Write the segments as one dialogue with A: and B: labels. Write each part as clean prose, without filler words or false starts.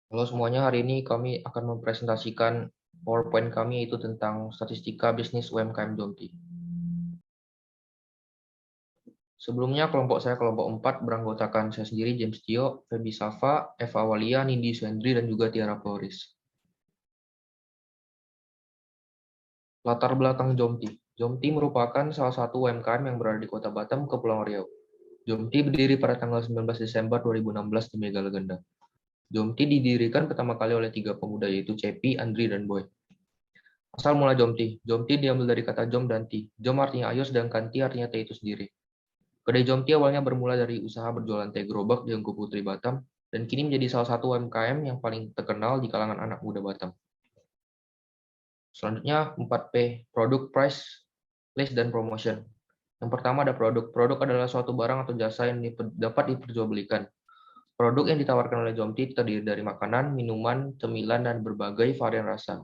A: Halo semuanya, hari ini kami akan mempresentasikan PowerPoint kami yaitu tentang statistika bisnis UMKM Jomti. Sebelumnya kelompok saya kelompok 4 beranggotakan saya sendiri James Tio, Feby Safa, Eva Walia, Nindi Suendri, dan juga Tiara Floris. Latar belakang Jomti. Jomti merupakan salah satu UMKM yang berada di Kota Batam, Kepulauan Riau. Jomti berdiri pada tanggal 19 Desember 2016 di Megalegenda. Jomti didirikan pertama kali oleh 3 pemuda yaitu Cepi, Andri, dan Boy. Asal mula Jomti. Jomti diambil dari kata jom dan ti. Jom artinya ayo, sedangkan ti artinya teh itu sendiri. Kedai Jomti awalnya bermula dari usaha berjualan teh gerobak di Engku Putri Batam, dan kini menjadi salah satu UMKM yang paling terkenal di kalangan anak muda Batam. Selanjutnya 4P, Produk, Price, Place, dan Promotion. Yang pertama ada produk. Produk adalah suatu barang atau jasa yang dapat diperjualbelikan. Produk yang ditawarkan oleh Jomti terdiri dari makanan, minuman, cemilan, dan berbagai varian rasa.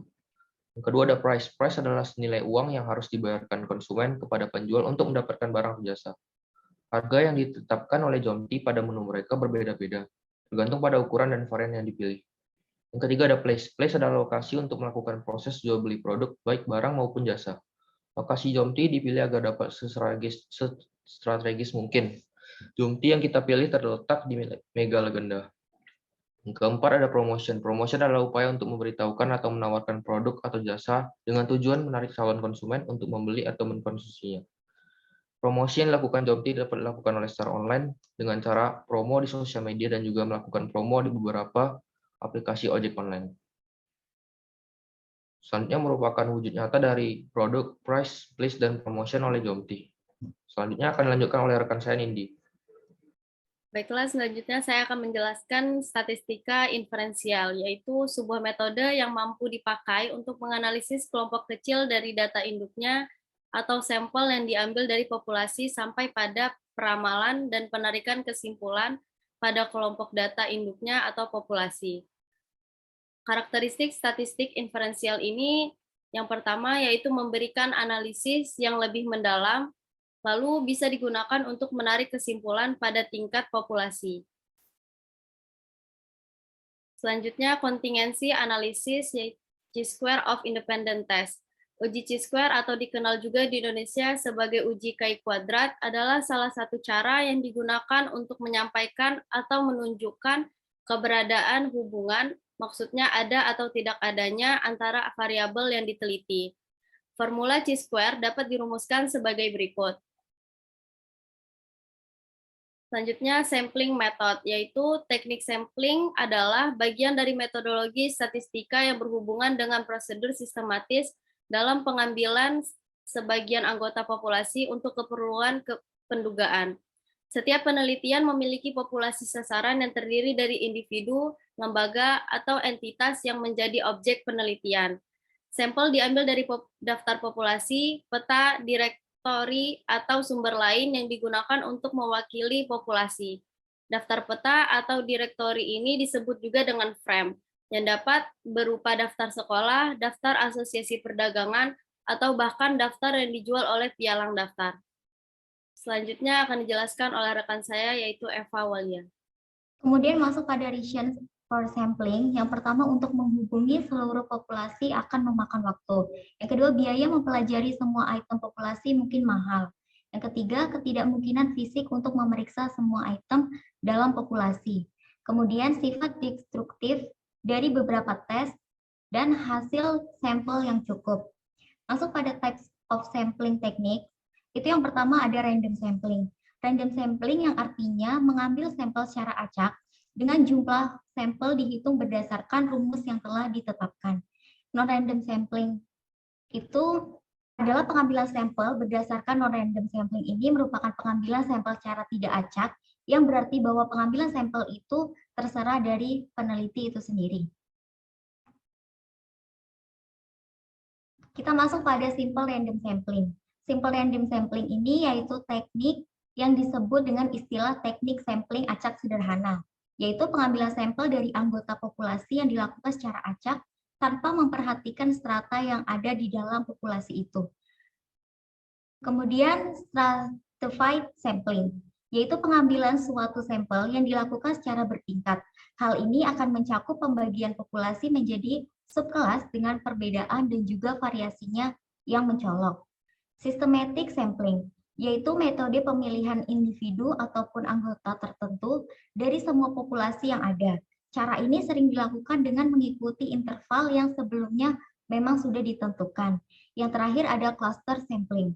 A: Yang kedua ada price. Price adalah nilai uang yang harus dibayarkan konsumen kepada penjual untuk mendapatkan barang atau jasa. Harga yang ditetapkan oleh Jomti pada menu mereka berbeda-beda, tergantung pada ukuran dan varian yang dipilih. Yang ketiga ada place. Place adalah lokasi untuk melakukan proses jual beli produk, baik barang maupun jasa. Lokasi Jomti dipilih agar dapat sestrategis mungkin. Jomti yang kita pilih terletak di Mega Legenda. Yang keempat ada promotion. Promotion adalah upaya untuk memberitahukan atau menawarkan produk atau jasa dengan tujuan menarik calon konsumen untuk membeli atau mengkonsumsinya. Promosi yang dilakukan Jomti dapat dilakukan oleh secara online dengan cara promo di sosial media dan juga melakukan promo di beberapa aplikasi ojek online. Selanjutnya merupakan wujud nyata dari produk, price, place, dan promotion oleh Jomti. Selanjutnya akan dilanjutkan oleh rekan saya Nindi.
B: Baiklah, selanjutnya saya akan menjelaskan statistika inferensial, yaitu sebuah metode yang mampu dipakai untuk menganalisis kelompok kecil dari data induknya atau sampel yang diambil dari populasi sampai pada peramalan dan penarikan kesimpulan pada kelompok data induknya atau populasi. Karakteristik statistik inferensial ini yang pertama yaitu memberikan analisis yang lebih mendalam, lalu bisa digunakan untuk menarik kesimpulan pada tingkat populasi. Selanjutnya, kontingensi analisis yaitu Chi-square of independent test. Uji Chi-square atau dikenal juga di Indonesia sebagai uji Chi kuadrat adalah salah satu cara yang digunakan untuk menyampaikan atau menunjukkan keberadaan hubungan, maksudnya ada atau tidak adanya antara variabel yang diteliti. Formula Chi-square dapat dirumuskan sebagai berikut. Selanjutnya, sampling method, yaitu teknik sampling adalah bagian dari metodologi statistika yang berhubungan dengan prosedur sistematis dalam pengambilan sebagian anggota populasi untuk keperluan pendugaan. Setiap penelitian memiliki populasi sasaran yang terdiri dari individu, lembaga, atau entitas yang menjadi objek penelitian. Sampel diambil dari daftar populasi, peta, direktori, atau sumber lain yang digunakan untuk mewakili populasi. Daftar peta atau direktori ini disebut juga dengan frame, yang dapat berupa daftar sekolah, daftar asosiasi perdagangan, atau bahkan daftar yang dijual oleh pialang daftar. Selanjutnya akan dijelaskan oleh rekan saya, yaitu Eva Walia.
C: Kemudian masuk pada region for sampling. Yang pertama, untuk menghubungi seluruh populasi akan memakan waktu. Yang kedua, biaya mempelajari semua item populasi mungkin mahal. Yang ketiga, ketidakmungkinan fisik untuk memeriksa semua item dalam populasi. Kemudian, sifat destruktif dari beberapa tes dan hasil sampel yang cukup. Masuk pada types of sampling technique. Itu yang pertama ada random sampling. Random sampling yang artinya mengambil sampel secara acak dengan jumlah sampel dihitung berdasarkan rumus yang telah ditetapkan. Non-random sampling itu adalah pengambilan sampel berdasarkan non-random sampling ini merupakan pengambilan sampel secara tidak acak yang berarti bahwa pengambilan sampel itu terserah dari peneliti itu sendiri. Kita masuk pada simple random sampling. Simple random sampling ini yaitu teknik yang disebut dengan istilah teknik sampling acak sederhana, yaitu pengambilan sampel dari anggota populasi yang dilakukan secara acak tanpa memperhatikan strata yang ada di dalam populasi itu. Kemudian stratified sampling, yaitu pengambilan suatu sampel yang dilakukan secara bertingkat. Hal ini akan mencakup pembagian populasi menjadi subkelas dengan perbedaan dan juga variasinya yang mencolok. Systematic sampling, yaitu metode pemilihan individu ataupun anggota tertentu dari semua populasi yang ada. Cara ini sering dilakukan dengan mengikuti interval yang sebelumnya memang sudah ditentukan. Yang terakhir ada cluster sampling.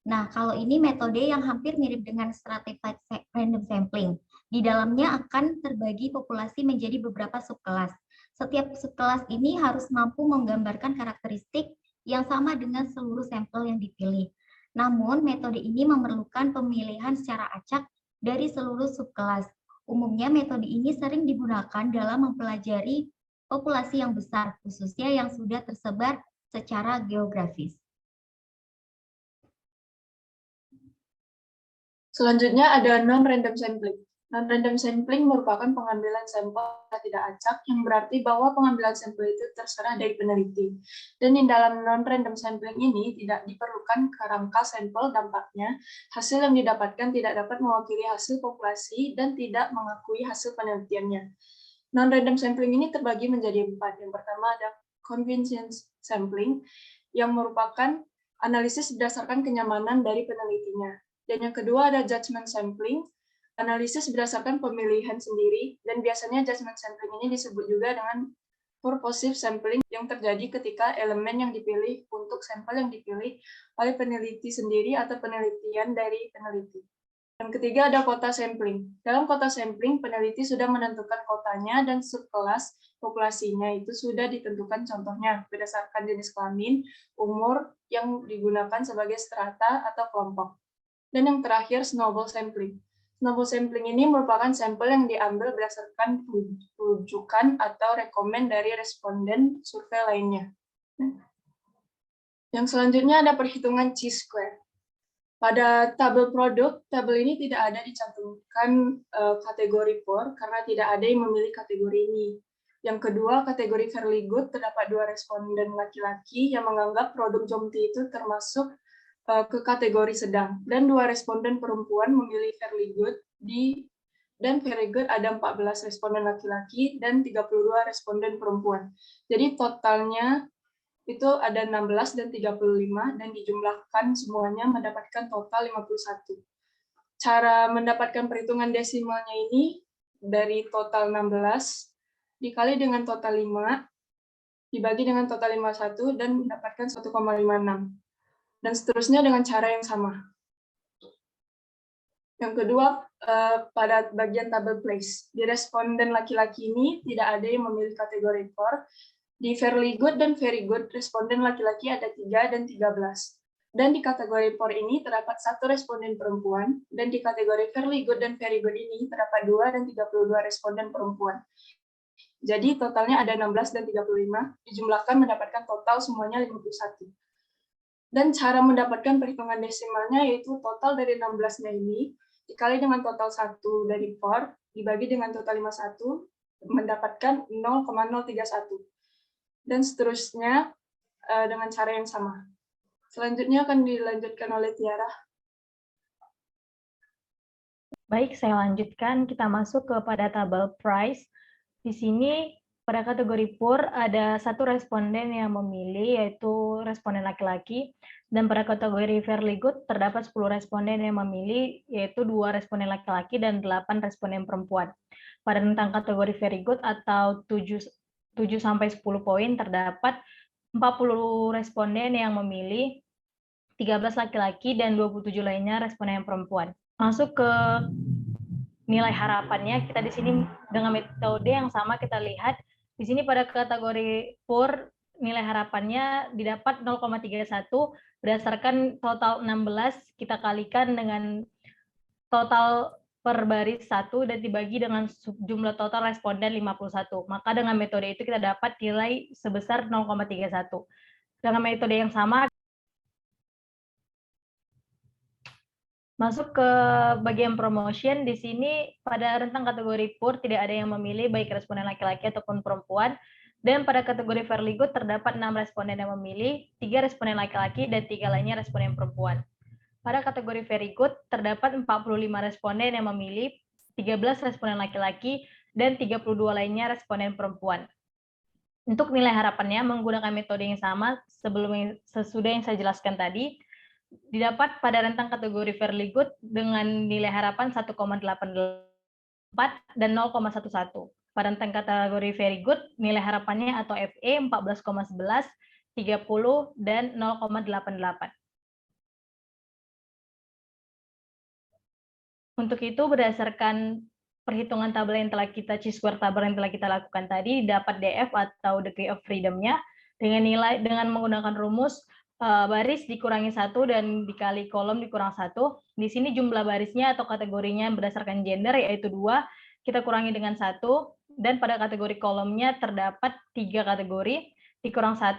C: Nah, kalau ini metode yang hampir mirip dengan stratified random sampling. Di dalamnya akan terbagi populasi menjadi beberapa subkelas. Setiap subkelas ini harus mampu menggambarkan karakteristik yang sama dengan seluruh sampel yang dipilih. Namun, metode ini memerlukan pemilihan secara acak dari seluruh subkelas. Umumnya, metode ini sering digunakan dalam mempelajari populasi yang besar, khususnya yang sudah tersebar secara geografis.
D: Selanjutnya ada non-random sampling. Non-random sampling merupakan pengambilan sampel yang tidak acak, yang berarti bahwa pengambilan sampel itu terserah dari peneliti. Dan di dalam non-random sampling ini tidak diperlukan kerangka sampel, dampaknya hasil yang didapatkan tidak dapat mewakili hasil populasi dan tidak mengakui hasil penelitiannya. Non-random sampling ini terbagi menjadi 4. Yang pertama ada convenience sampling, yang merupakan analisis berdasarkan kenyamanan dari penelitinya. Dan yang kedua ada judgment sampling, analisis berdasarkan pemilihan sendiri, dan biasanya judgment sampling ini disebut juga dengan purposive sampling yang terjadi ketika elemen yang dipilih untuk sampel yang dipilih oleh peneliti sendiri atau penelitian dari peneliti. Yang ketiga ada kota sampling. Dalam kota sampling, peneliti sudah menentukan kotanya dan subkelas populasinya itu sudah ditentukan, contohnya berdasarkan jenis kelamin, umur yang digunakan sebagai strata atau kelompok. Dan yang terakhir, snowball sampling. Snowball sampling ini merupakan sampel yang diambil berdasarkan rujukan atau rekomen dari responden survei lainnya. Yang selanjutnya ada perhitungan chi-square. Pada tabel produk, tabel ini tidak ada dicantumkan kategori POR karena tidak ada yang memilih kategori ini. Yang kedua, kategori fairly good, terdapat 2 responden laki-laki yang menganggap produk Jomti itu termasuk ke kategori sedang, dan 2 responden perempuan memilih fairly good, dan very good ada 14 responden laki-laki dan 32 responden perempuan. Jadi totalnya itu ada 16 dan 35, dan dijumlahkan semuanya mendapatkan total 51. Cara mendapatkan perhitungan desimalnya ini dari total 16 dikali dengan total 5, dibagi dengan total 51, dan mendapatkan 1,56. Dan seterusnya dengan cara yang sama. Yang kedua, pada bagian tabel place. Di responden laki-laki ini tidak ada yang memilih kategori POR. Di fairly good dan very good, responden laki-laki ada 3 dan 13. Dan di kategori POR ini terdapat 1 responden perempuan, dan di kategori fairly good dan very good ini terdapat 2 dan 32 responden perempuan. Jadi totalnya ada 16 dan 35, dijumlahkan mendapatkan total semuanya 51. Dan cara mendapatkan perhitungan desimalnya yaitu total dari 16-nya ini dikali dengan total 1 dari POR, dibagi dengan total 51, mendapatkan 0,031. Dan seterusnya dengan cara yang sama. Selanjutnya akan dilanjutkan oleh Tiara.
E: Baik, saya lanjutkan. Kita masuk kepada tabel price. Di sini pada kategori POR ada 1 responden yang memilih, yaitu responden laki-laki, dan pada kategori fairly good terdapat 10 responden yang memilih, yaitu 2 responden laki-laki dan 8 responden perempuan. Pada tentang kategori very good atau 7-10 poin terdapat 40 responden yang memilih, 13 laki-laki dan 27 lainnya responden perempuan. Masuk ke nilai harapannya, kita di sini dengan metode yang sama kita lihat. Di sini pada kategori POR nilai harapannya didapat 0,31 berdasarkan total 16 kita kalikan dengan total per baris 1 dan dibagi dengan jumlah total responden 51. Maka dengan metode itu kita dapat nilai sebesar 0,31. Dengan metode yang sama masuk ke bagian promotion. Di sini pada rentang kategori POR tidak ada yang memilih baik responden laki-laki ataupun perempuan. Dan pada kategori fairly good terdapat 6 responden yang memilih, 3 responden laki-laki dan 3 lainnya responden perempuan. Pada kategori very good terdapat 45 responden yang memilih, 13 responden laki-laki dan 32 lainnya responden perempuan. Untuk nilai harapannya menggunakan metode yang sama sesudah yang saya jelaskan tadi, didapat pada rentang kategori fairly good dengan nilai harapan 1,84 dan 0,11. Pada rentang kategori very good, nilai harapannya atau FE 14,11, 30, dan 0,88. Untuk itu, berdasarkan perhitungan tabel yang telah kita, chi-square tabel yang telah kita lakukan tadi, dapat DF atau degree of freedom-nya dengan menggunakan rumus baris dikurangi 1 dan dikali kolom dikurang 1. Di sini jumlah barisnya atau kategorinya berdasarkan gender yaitu 2, kita kurangi dengan 1, dan pada kategori kolomnya terdapat 3 kategori, dikurang 1,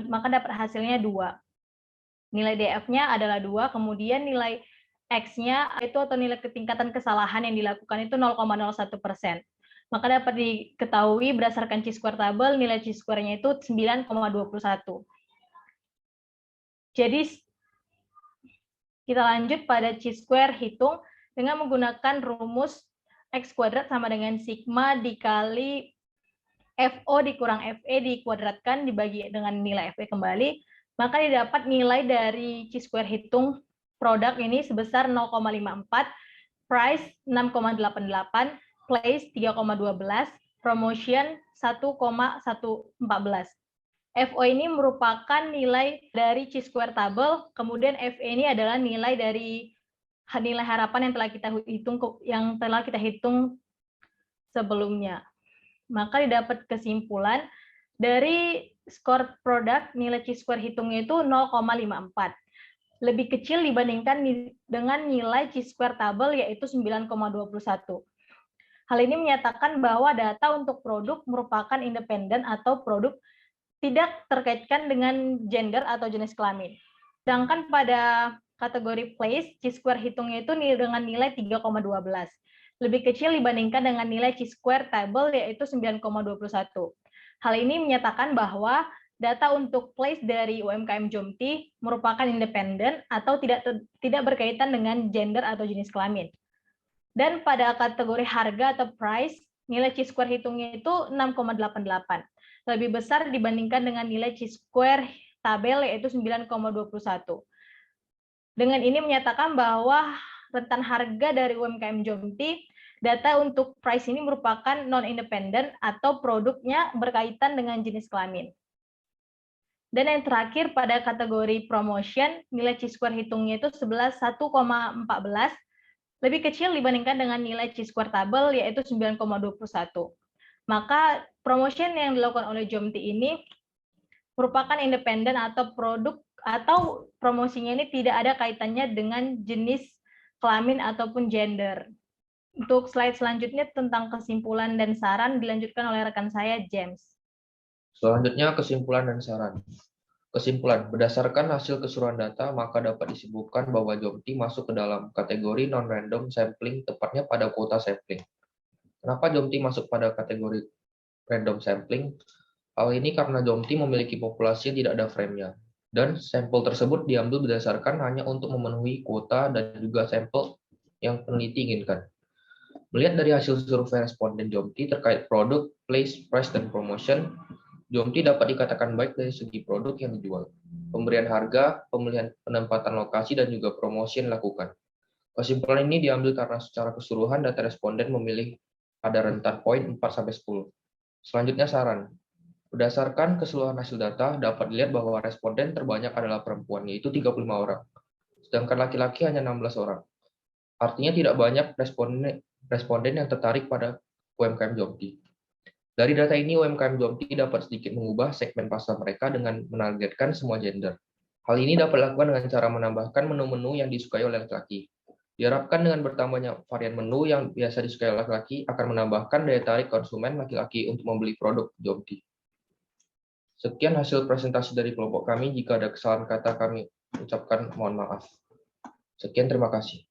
E: maka dapat hasilnya 2. Nilai DF-nya adalah 2, kemudian nilai X-nya itu atau nilai ketingkatan kesalahan yang dilakukan itu 0,01%. Maka dapat diketahui berdasarkan chi-square tabel, nilai chi-square-nya itu 9,21. Jadi, kita lanjut pada chi-square hitung dengan menggunakan rumus X kuadrat sama dengan sigma dikali FO dikurang FE dikuadratkan dibagi dengan nilai FE kembali, maka didapat nilai dari chi-square hitung produk ini sebesar 0,54, price 6,88, place 3,12, promotion 1,114. FO ini merupakan nilai dari chi-square tabel, kemudian FE ini adalah nilai dari nilai harapan yang telah kita hitung sebelumnya. Maka didapat kesimpulan dari skor produk nilai chi-square hitungnya itu 0,54. Lebih kecil dibandingkan dengan nilai chi-square tabel yaitu 9,21. Hal ini menyatakan bahwa data untuk produk merupakan independen atau produk tidak terkaitkan dengan gender atau jenis kelamin. Sedangkan pada kategori place, chi-square hitungnya itu dengan nilai 3,12. Lebih kecil dibandingkan dengan nilai chi-square table yaitu 9,21. Hal ini menyatakan bahwa data untuk place dari UMKM Jomti merupakan independen atau tidak berkaitan dengan gender atau jenis kelamin. Dan pada kategori harga atau price, nilai chi-square hitungnya itu 6,88. Lebih besar dibandingkan dengan nilai chi-square tabel yaitu 9,21. Dengan ini menyatakan bahwa rentan harga dari UMKM Jomti, data untuk price ini merupakan non-independen atau produknya berkaitan dengan jenis kelamin. Dan yang terakhir pada kategori promotion, nilai chi-square hitungnya itu 1,14, lebih kecil dibandingkan dengan nilai chi-square tabel yaitu 9,21. Maka promotion yang dilakukan oleh Jomti ini merupakan independen atau produk atau promosinya ini tidak ada kaitannya dengan jenis kelamin ataupun gender. Untuk slide selanjutnya tentang kesimpulan dan saran dilanjutkan oleh rekan saya, James.
A: Selanjutnya kesimpulan dan saran. Kesimpulan, berdasarkan hasil keseluruhan data, maka dapat disimpulkan bahwa Jomti masuk ke dalam kategori non-random sampling, tepatnya pada kuota sampling. Kenapa Jomti masuk pada kategori random sampling? Hal ini karena Jomti memiliki populasi yang tidak ada frame-nya, dan sampel tersebut diambil berdasarkan hanya untuk memenuhi kuota dan juga sampel yang peneliti inginkan. Melihat dari hasil survei responden Jomti terkait produk, place, price, dan promotion, Jomti dapat dikatakan baik dari segi produk yang dijual, pemberian harga, pemilihan penempatan lokasi, dan juga promosi yang dilakukan. Kesimpulan ini diambil karena secara keseluruhan data responden memilih pada rentan poin 4-10. Selanjutnya saran. Berdasarkan keseluruhan hasil data, dapat dilihat bahwa responden terbanyak adalah perempuan, yaitu 35 orang, sedangkan laki-laki hanya 16 orang. Artinya tidak banyak responden yang tertarik pada UMKM Jomti. Dari data ini, UMKM Jomti dapat sedikit mengubah segmen pasar mereka dengan menargetkan semua gender. Hal ini dapat dilakukan dengan cara menambahkan menu-menu yang disukai oleh laki-laki. Diharapkan dengan bertambahnya varian menu yang biasa disukai oleh laki-laki akan menambahkan daya tarik konsumen laki-laki untuk membeli produk Jomti. Sekian hasil presentasi dari kelompok kami. Jika ada kesalahan kata kami ucapkan mohon maaf. Sekian, terima kasih.